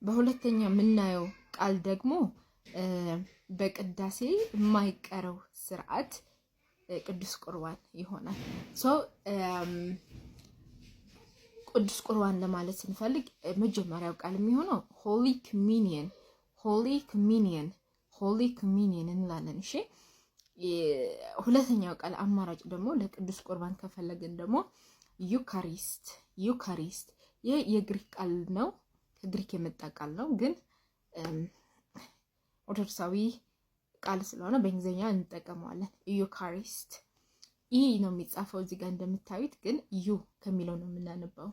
በሁለተኛ የምናየው ቃል ደግሞ በቅዳሴ የማይቀረው ስርዓት ቅዱስ ቁርባን ይሆናል። ቅዱስ ቁርባን ለማለት ስንፈልግ መጀመሪያው ቃል የሚሆነው ሆሊ ኮሚኒየን እንላለን። እሺ ሁለተኛው ቃል አማራጭ ደግሞ ለቅዱስ ቁርባን ከፈለግን ደግሞ ዩካሪስት። ይህ የግሪክ ቃል ነው፣ ከግሪክ የመጣ ቃል ነው፣ ግን ኦርቶዶክሳዊ ቃል ስለሆነ በእንግሊዝኛ እንጠቀመዋለን። ዩካሪስት ኢ ነው የሚጻፈው እዚህ ጋር እንደምታዩት፣ ግን ዩ ከሚለው ነው የምናነበው።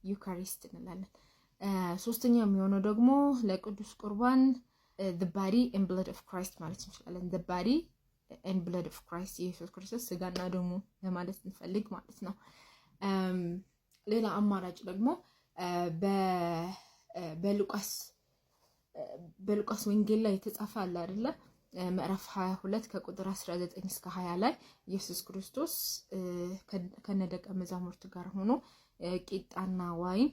ዩካሪስት እንላለን። ሶስተኛው የሚሆነው ደግሞ ለቅዱስ ቁርባን the body and blood of Christ ማለት እንችላለን። the body and blood of Christ የኢየሱስ ክርስቶስ ስጋና ደሙ ለማለት እንፈልግ ማለት ነው። ሌላ አማራጭ ደግሞ በሉቃስ ወንጌል ላይ የተጻፈ አለ አይደለ? ምዕራፍ 22 ከቁጥር 19 እስከ 20 ላይ ኢየሱስ ክርስቶስ ከነደቀ መዛሙርት ጋር ሆኖ ቂጣና ዋይን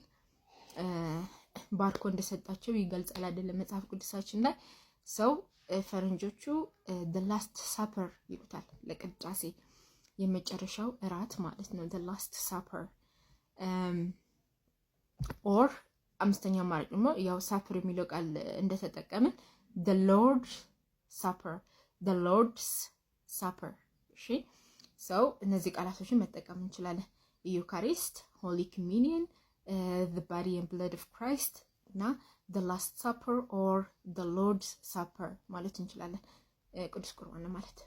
ባርኮ እንደሰጣቸው ይገልጻል አይደለም? መጽሐፍ ቅዱሳችን ላይ ሰው ፈረንጆቹ the last supper ይሉታል፣ ለቅዳሴ የመጨረሻው እራት ማለት ነው። the last supper or አምስተኛው ማለት ደግሞ ያው ሳፐር የሚለው ቃል እንደተጠቀምን the lord's supper እሺ ሰው እነዚህ ቃላቶችን መጠቀም እንችላለን። ዩካሪስት፣ ሆሊ ኮሚኒየን፣ the body and blood of Christ እና the last supper or the lord's supper ማለት እንችላለን ቅዱስ ቁርባን ማለት